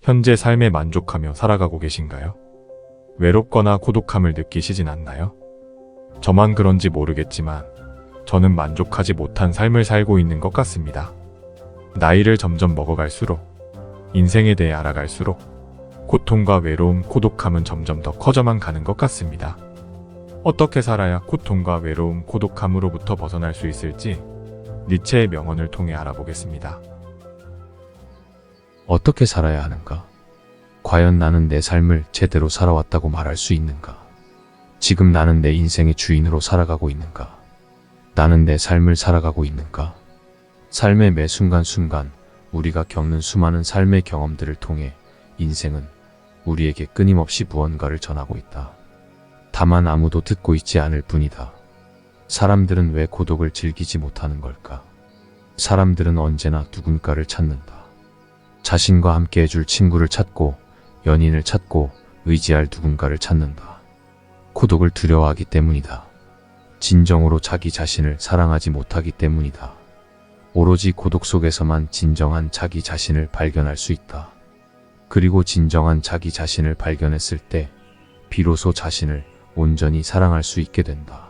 현재 삶에 만족하며 살아가고 계신가요? 외롭거나 고독함을 느끼시진 않나요? 저만 그런지 모르겠지만 저는 만족하지 못한 삶을 살고 있는 것 같습니다. 나이를 점점 먹어갈수록, 인생에 대해 알아갈수록 고통과 외로움, 고독함은 점점 더 커져만 가는 것 같습니다. 어떻게 살아야 고통과 외로움, 고독함으로부터 벗어날 수 있을지 니체의 명언을 통해 알아보겠습니다. 어떻게 살아야 하는가? 과연 나는 내 삶을 제대로 살아왔다고 말할 수 있는가? 지금 나는 내 인생의 주인으로 살아가고 있는가? 나는 내 삶을 살아가고 있는가? 삶의 매 순간순간 우리가 겪는 수많은 삶의 경험들을 통해 인생은 우리에게 끊임없이 무언가를 전하고 있다. 다만 아무도 듣고 있지 않을 뿐이다. 사람들은 왜 고독을 즐기지 못하는 걸까? 사람들은 언제나 누군가를 찾는다. 자신과 함께 해줄 친구를 찾고, 연인을 찾고, 의지할 누군가를 찾는다. 고독을 두려워하기 때문이다. 진정으로 자기 자신을 사랑하지 못하기 때문이다. 오로지 고독 속에서만 진정한 자기 자신을 발견할 수 있다. 그리고 진정한 자기 자신을 발견했을 때 비로소 자신을 온전히 사랑할 수 있게 된다.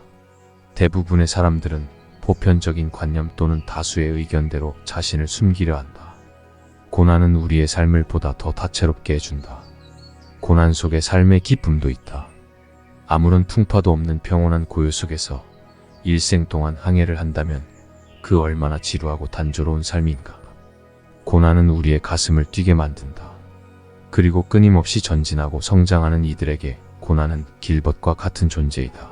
대부분의 사람들은 보편적인 관념 또는 다수의 의견대로 자신을 숨기려 한다. 고난은 우리의 삶을 보다 더 다채롭게 해준다. 고난 속에 삶의 기쁨도 있다. 아무런 풍파도 없는 평온한 고요 속에서 일생 동안 항해를 한다면 그 얼마나 지루하고 단조로운 삶인가. 고난은 우리의 가슴을 뛰게 만든다. 그리고 끊임없이 전진하고 성장하는 이들에게 고난은 길벗과 같은 존재이다.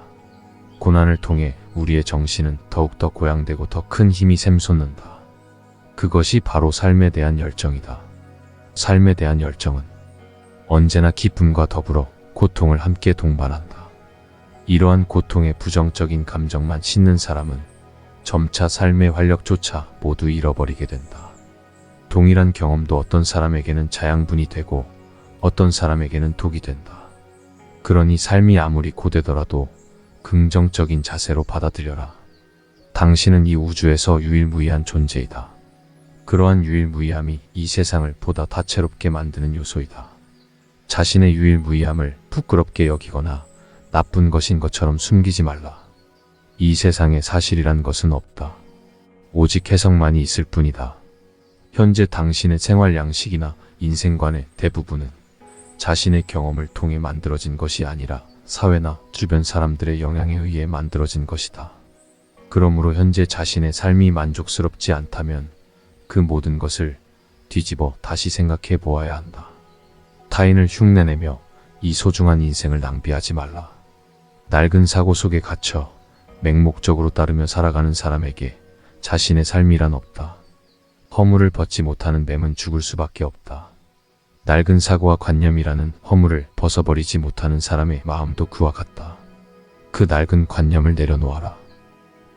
고난을 통해 우리의 정신은 더욱더 고양되고 더 큰 힘이 샘솟는다. 그것이 바로 삶에 대한 열정이다. 삶에 대한 열정은 언제나 기쁨과 더불어 고통을 함께 동반한다. 이러한 고통의 부정적인 감정만 싣는 사람은 점차 삶의 활력조차 모두 잃어버리게 된다. 동일한 경험도 어떤 사람에게는 자양분이 되고 어떤 사람에게는 독이 된다. 그러니 삶이 아무리 고되더라도 긍정적인 자세로 받아들여라. 당신은 이 우주에서 유일무이한 존재이다. 그러한 유일무이함이 이 세상을 보다 다채롭게 만드는 요소이다. 자신의 유일무이함을 부끄럽게 여기거나 나쁜 것인 것처럼 숨기지 말라. 이 세상에 사실이란 것은 없다. 오직 해석만이 있을 뿐이다. 현재 당신의 생활 양식이나 인생관의 대부분은 자신의 경험을 통해 만들어진 것이 아니라 사회나 주변 사람들의 영향에 의해 만들어진 것이다. 그러므로 현재 자신의 삶이 만족스럽지 않다면 그 모든 것을 뒤집어 다시 생각해 보아야 한다. 타인을 흉내내며 이 소중한 인생을 낭비하지 말라. 낡은 사고 속에 갇혀 맹목적으로 따르며 살아가는 사람에게 자신의 삶이란 없다. 허물을 벗지 못하는 뱀은 죽을 수밖에 없다. 낡은 사고와 관념이라는 허물을 벗어버리지 못하는 사람의 마음도 그와 같다. 그 낡은 관념을 내려놓아라.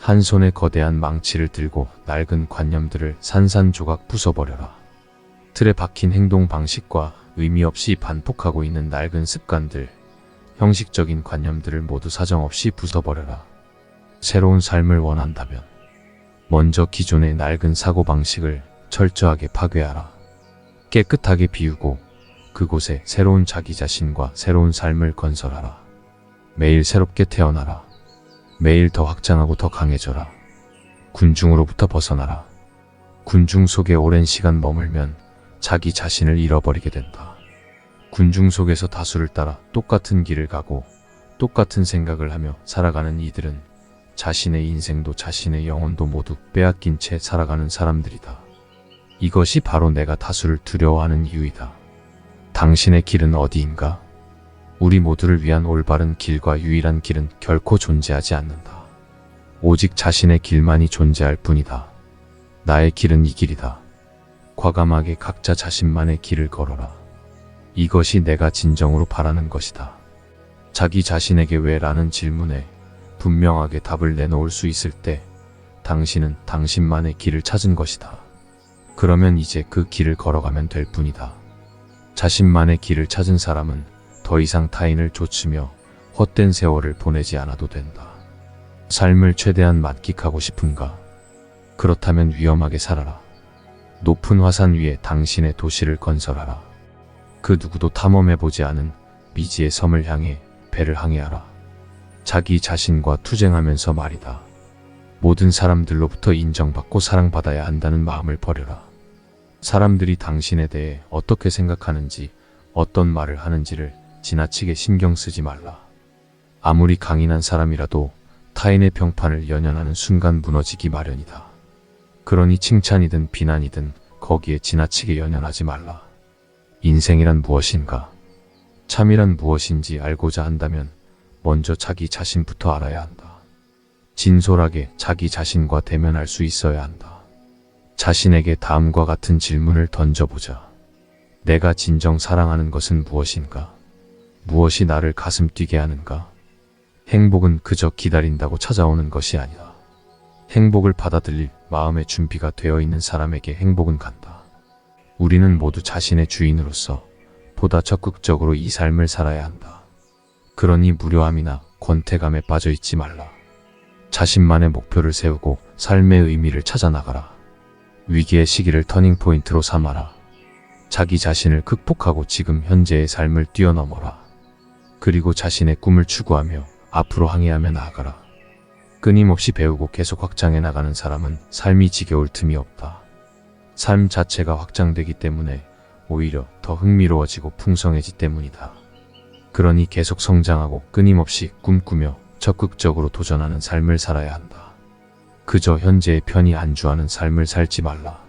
한 손에 거대한 망치를 들고 낡은 관념들을 산산조각 부숴버려라. 틀에 박힌 행동 방식과 의미 없이 반복하고 있는 낡은 습관들, 형식적인 관념들을 모두 사정없이 부숴버려라. 새로운 삶을 원한다면 먼저 기존의 낡은 사고방식을 철저하게 파괴하라. 깨끗하게 비우고 그곳에 새로운 자기 자신과 새로운 삶을 건설하라. 매일 새롭게 태어나라. 매일 더 확장하고 더 강해져라. 군중으로부터 벗어나라. 군중 속에 오랜 시간 머물면 자기 자신을 잃어버리게 된다. 군중 속에서 다수를 따라 똑같은 길을 가고 똑같은 생각을 하며 살아가는 이들은 자신의 인생도 자신의 영혼도 모두 빼앗긴 채 살아가는 사람들이다. 이것이 바로 내가 다수를 두려워하는 이유이다. 당신의 길은 어디인가? 우리 모두를 위한 올바른 길과 유일한 길은 결코 존재하지 않는다. 오직 자신의 길만이 존재할 뿐이다. 나의 길은 이 길이다. 과감하게 각자 자신만의 길을 걸어라. 이것이 내가 진정으로 바라는 것이다. 자기 자신에게 왜 라는 질문에 분명하게 답을 내놓을 수 있을 때 당신은 당신만의 길을 찾은 것이다. 그러면 이제 그 길을 걸어가면 될 뿐이다. 자신만의 길을 찾은 사람은 더 이상 타인을 좇으며 헛된 세월을 보내지 않아도 된다. 삶을 최대한 만끽하고 싶은가? 그렇다면 위험하게 살아라. 높은 화산 위에 당신의 도시를 건설하라. 그 누구도 탐험해보지 않은 미지의 섬을 향해 배를 항해하라. 자기 자신과 투쟁하면서 말이다. 모든 사람들로부터 인정받고 사랑받아야 한다는 마음을 버려라. 사람들이 당신에 대해 어떻게 생각하는지, 어떤 말을 하는지를 지나치게 신경 쓰지 말라. 아무리 강인한 사람이라도 타인의 평판을 연연하는 순간 무너지기 마련이다. 그러니 칭찬이든 비난이든 거기에 지나치게 연연하지 말라. 인생이란 무엇인가? 참이란 무엇인지 알고자 한다면 먼저 자기 자신부터 알아야 한다. 진솔하게 자기 자신과 대면할 수 있어야 한다. 자신에게 다음과 같은 질문을 던져보자. 내가 진정 사랑하는 것은 무엇인가? 무엇이 나를 가슴 뛰게 하는가? 행복은 그저 기다린다고 찾아오는 것이 아니다. 행복을 받아들일 마음의 준비가 되어 있는 사람에게 행복은 간다. 우리는 모두 자신의 주인으로서 보다 적극적으로 이 삶을 살아야 한다. 그러니 무료함이나 권태감에 빠져 있지 말라. 자신만의 목표를 세우고 삶의 의미를 찾아 나가라. 위기의 시기를 터닝포인트로 삼아라. 자기 자신을 극복하고 지금 현재의 삶을 뛰어넘어라. 그리고 자신의 꿈을 추구하며 앞으로 항해하며 나아가라. 끊임없이 배우고 계속 확장해 나가는 사람은 삶이 지겨울 틈이 없다. 삶 자체가 확장되기 때문에 오히려 더 흥미로워지고 풍성해지기 때문이다. 그러니 계속 성장하고 끊임없이 꿈꾸며 적극적으로 도전하는 삶을 살아야 한다. 그저 현재에 편히 안주하는 삶을 살지 말라.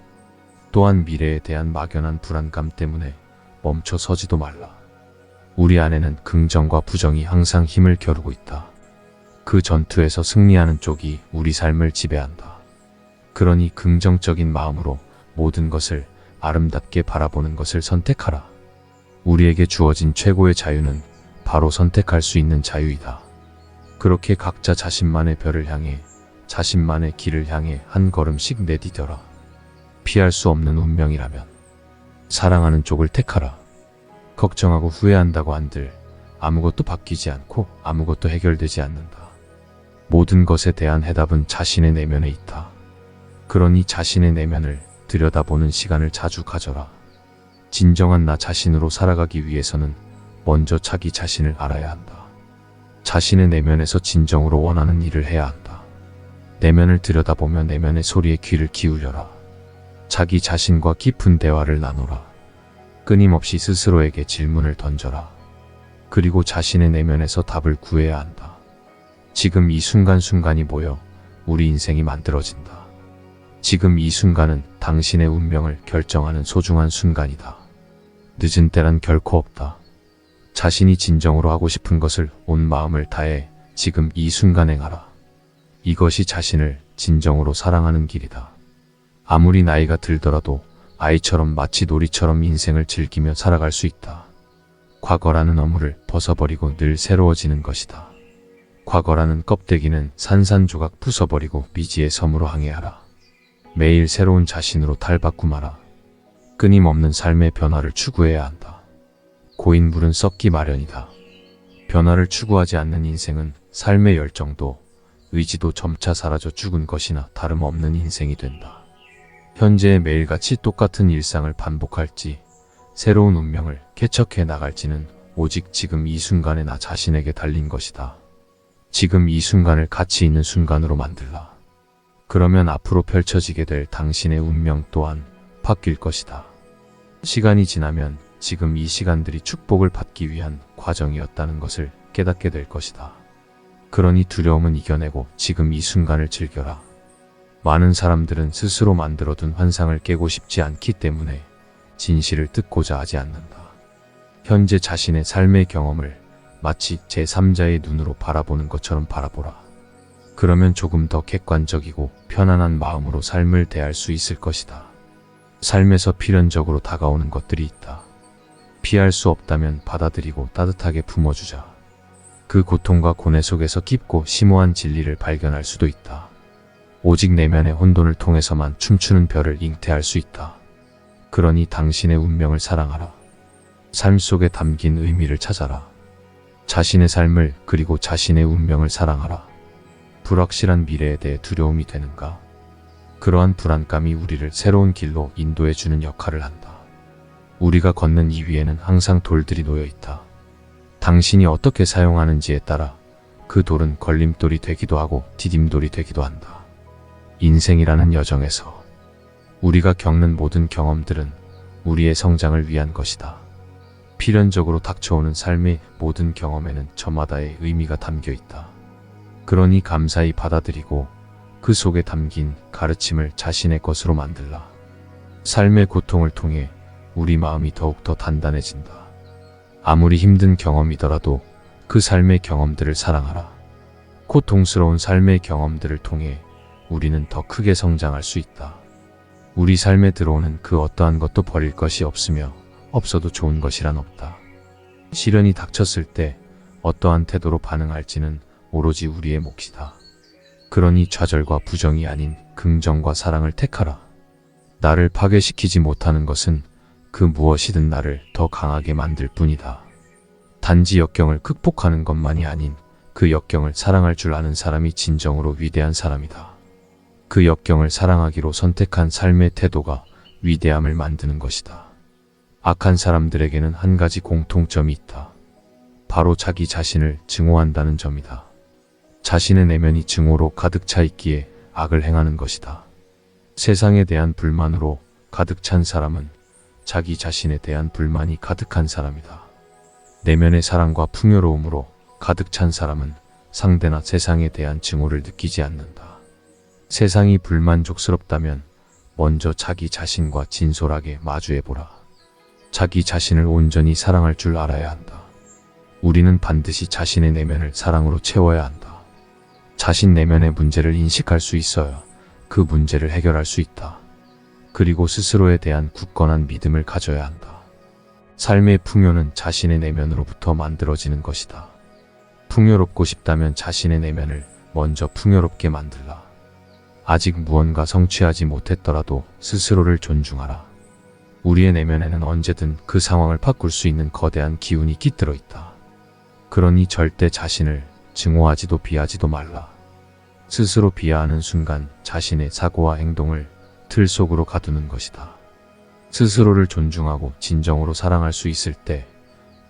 또한 미래에 대한 막연한 불안감 때문에 멈춰 서지도 말라. 우리 안에는 긍정과 부정이 항상 힘을 겨루고 있다. 그 전투에서 승리하는 쪽이 우리 삶을 지배한다. 그러니 긍정적인 마음으로 모든 것을 아름답게 바라보는 것을 선택하라. 우리에게 주어진 최고의 자유는 바로 선택할 수 있는 자유이다. 그렇게 각자 자신만의 별을 향해 자신만의 길을 향해 한 걸음씩 내디뎌라. 피할 수 없는 운명이라면 사랑하는 쪽을 택하라. 걱정하고 후회한다고 한들 아무것도 바뀌지 않고 아무것도 해결되지 않는다. 모든 것에 대한 해답은 자신의 내면에 있다. 그러니 자신의 내면을 들여다보는 시간을 자주 가져라. 진정한 나 자신으로 살아가기 위해서는 먼저 자기 자신을 알아야 한다. 자신의 내면에서 진정으로 원하는 일을 해야 한다. 내면을 들여다보며 내면의 소리에 귀를 기울여라. 자기 자신과 깊은 대화를 나누라. 끊임없이 스스로에게 질문을 던져라. 그리고 자신의 내면에서 답을 구해야 한다. 지금 이 순간순간이 모여 우리 인생이 만들어진다. 지금 이 순간은 당신의 운명을 결정하는 소중한 순간이다. 늦은 때란 결코 없다. 자신이 진정으로 하고 싶은 것을 온 마음을 다해 지금 이 순간 행하라. 이것이 자신을 진정으로 사랑하는 길이다. 아무리 나이가 들더라도 아이처럼 마치 놀이처럼 인생을 즐기며 살아갈 수 있다. 과거라는 어물을 벗어버리고 늘 새로워지는 것이다. 과거라는 껍데기는 산산조각 부숴버리고 미지의 섬으로 항해하라. 매일 새로운 자신으로 탈바꿈하라. 끊임없는 삶의 변화를 추구해야 한다. 고인 물은 썩기 마련이다. 변화를 추구하지 않는 인생은 삶의 열정도 의지도 점차 사라져 죽은 것이나 다름없는 인생이 된다. 현재의 매일같이 똑같은 일상을 반복할지 새로운 운명을 개척해 나갈지는 오직 지금 이 순간의 나 자신에게 달린 것이다. 지금 이 순간을 가치 있는 순간으로 만들라. 그러면 앞으로 펼쳐지게 될 당신의 운명 또한 바뀔 것이다. 시간이 지나면 지금 이 시간들이 축복을 받기 위한 과정이었다는 것을 깨닫게 될 것이다. 그러니 두려움은 이겨내고 지금 이 순간을 즐겨라. 많은 사람들은 스스로 만들어둔 환상을 깨고 싶지 않기 때문에 진실을 듣고자 하지 않는다. 현재 자신의 삶의 경험을 마치 제3자의 눈으로 바라보는 것처럼 바라보라. 그러면 조금 더 객관적이고 편안한 마음으로 삶을 대할 수 있을 것이다. 삶에서 필연적으로 다가오는 것들이 있다. 피할 수 없다면 받아들이고 따뜻하게 품어주자. 그 고통과 고뇌 속에서 깊고 심오한 진리를 발견할 수도 있다. 오직 내면의 혼돈을 통해서만 춤추는 별을 잉태할 수 있다. 그러니 당신의 운명을 사랑하라. 삶 속에 담긴 의미를 찾아라. 자신의 삶을 그리고 자신의 운명을 사랑하라. 불확실한 미래에 대해 두려움이 되는가? 그러한 불안감이 우리를 새로운 길로 인도해주는 역할을 한다. 우리가 걷는 이 위에는 항상 돌들이 놓여 있다. 당신이 어떻게 사용하는지에 따라 그 돌은 걸림돌이 되기도 하고 디딤돌이 되기도 한다. 인생이라는 여정에서 우리가 겪는 모든 경험들은 우리의 성장을 위한 것이다. 필연적으로 닥쳐오는 삶의 모든 경험에는 저마다의 의미가 담겨 있다. 그러니 감사히 받아들이고 그 속에 담긴 가르침을 자신의 것으로 만들라. 삶의 고통을 통해 우리 마음이 더욱더 단단해진다. 아무리 힘든 경험이더라도 그 삶의 경험들을 사랑하라. 고통스러운 삶의 경험들을 통해 우리는 더 크게 성장할 수 있다. 우리 삶에 들어오는 그 어떠한 것도 버릴 것이 없으며 없어도 좋은 것이란 없다. 시련이 닥쳤을 때 어떠한 태도로 반응할지는 오로지 우리의 몫이다. 그러니 좌절과 부정이 아닌 긍정과 사랑을 택하라. 나를 파괴시키지 못하는 것은 그 무엇이든 나를 더 강하게 만들 뿐이다. 단지 역경을 극복하는 것만이 아닌 그 역경을 사랑할 줄 아는 사람이 진정으로 위대한 사람이다. 그 역경을 사랑하기로 선택한 삶의 태도가 위대함을 만드는 것이다. 악한 사람들에게는 한 가지 공통점이 있다. 바로 자기 자신을 증오한다는 점이다. 자신의 내면이 증오로 가득 차 있기에 악을 행하는 것이다. 세상에 대한 불만으로 가득 찬 사람은 자기 자신에 대한 불만이 가득한 사람이다. 내면의 사랑과 풍요로움으로 가득 찬 사람은 상대나 세상에 대한 증오를 느끼지 않는다. 세상이 불만족스럽다면 먼저 자기 자신과 진솔하게 마주해보라. 자기 자신을 온전히 사랑할 줄 알아야 한다. 우리는 반드시 자신의 내면을 사랑으로 채워야 한다. 자신 내면의 문제를 인식할 수 있어야 그 문제를 해결할 수 있다. 그리고 스스로에 대한 굳건한 믿음을 가져야 한다. 삶의 풍요는 자신의 내면으로부터 만들어지는 것이다. 풍요롭고 싶다면 자신의 내면을 먼저 풍요롭게 만들라. 아직 무언가 성취하지 못했더라도 스스로를 존중하라. 우리의 내면에는 언제든 그 상황을 바꿀 수 있는 거대한 기운이 깃들어 있다. 그러니 절대 자신을 증오하지도 비하지도 말라. 스스로 비하하는 순간 자신의 사고와 행동을 틀 속으로 가두는 것이다. 스스로를 존중하고 진정으로 사랑할 수 있을 때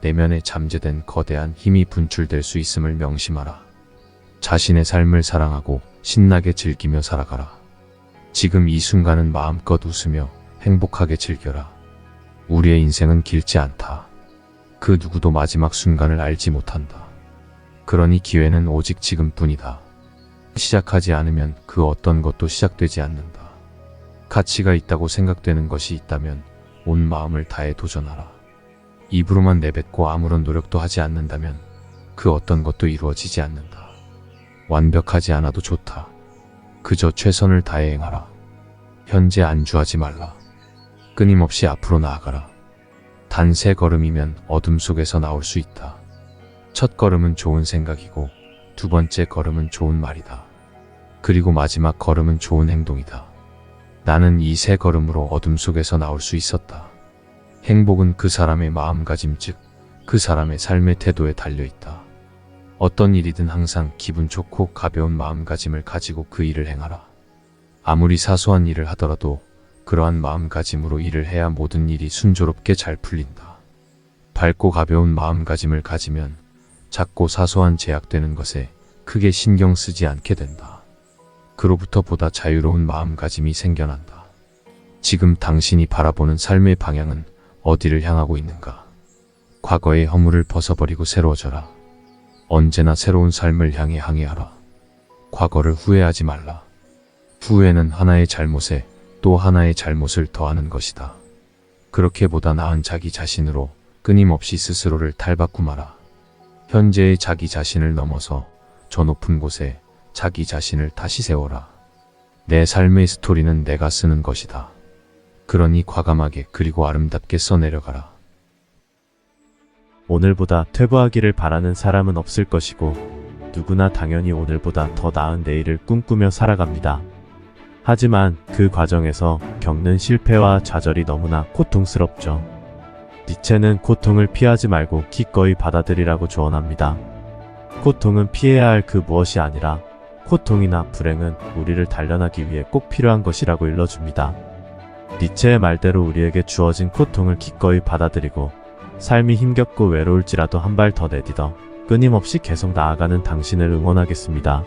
내면에 잠재된 거대한 힘이 분출될 수 있음을 명심하라. 자신의 삶을 사랑하고 신나게 즐기며 살아가라. 지금 이 순간은 마음껏 웃으며 행복하게 즐겨라. 우리의 인생은 길지 않다. 그 누구도 마지막 순간을 알지 못한다. 그러니 기회는 오직 지금뿐이다. 시작하지 않으면 그 어떤 것도 시작되지 않는다. 가치가 있다고 생각되는 것이 있다면 온 마음을 다해 도전하라. 입으로만 내뱉고 아무런 노력도 하지 않는다면 그 어떤 것도 이루어지지 않는다. 완벽하지 않아도 좋다. 그저 최선을 다해 행하라. 현재 안주하지 말라. 끊임없이 앞으로 나아가라. 단 3걸음이면 어둠 속에서 나올 수 있다. 첫 걸음은 좋은 생각이고 두 번째 걸음은 좋은 말이다. 그리고 마지막 걸음은 좋은 행동이다. 나는 이 3걸음으로 어둠 속에서 나올 수 있었다. 행복은 그 사람의 마음가짐 즉 그 사람의 삶의 태도에 달려있다. 어떤 일이든 항상 기분 좋고 가벼운 마음가짐을 가지고 그 일을 행하라. 아무리 사소한 일을 하더라도 그러한 마음가짐으로 일을 해야 모든 일이 순조롭게 잘 풀린다. 밝고 가벼운 마음가짐을 가지면 작고 사소한 제약되는 것에 크게 신경 쓰지 않게 된다. 그로부터 보다 자유로운 마음가짐이 생겨난다. 지금 당신이 바라보는 삶의 방향은 어디를 향하고 있는가? 과거의 허물을 벗어버리고 새로워져라. 언제나 새로운 삶을 향해 항해하라. 과거를 후회하지 말라. 후회는 하나의 잘못에 또 하나의 잘못을 더하는 것이다. 그렇게 보다 나은 자기 자신으로 끊임없이 스스로를 탈바꿈하라. 현재의 자기 자신을 넘어서 저 높은 곳에 자기 자신을 다시 세워라. 내 삶의 스토리는 내가 쓰는 것이다. 그러니 과감하게 그리고 아름답게 써내려가라. 오늘보다 퇴보하기를 바라는 사람은 없을 것이고 누구나 당연히 오늘보다 더 나은 내일을 꿈꾸며 살아갑니다. 하지만 그 과정에서 겪는 실패와 좌절이 너무나 고통스럽죠. 니체는 고통을 피하지 말고 기꺼이 받아들이라고 조언합니다. 고통은 피해야 할 그 무엇이 아니라 고통이나 불행은 우리를 단련하기 위해 꼭 필요한 것이라고 일러줍니다. 니체의 말대로 우리에게 주어진 고통을 기꺼이 받아들이고 삶이 힘겹고 외로울지라도 한 발 더 내딛어 끊임없이 계속 나아가는 당신을 응원하겠습니다.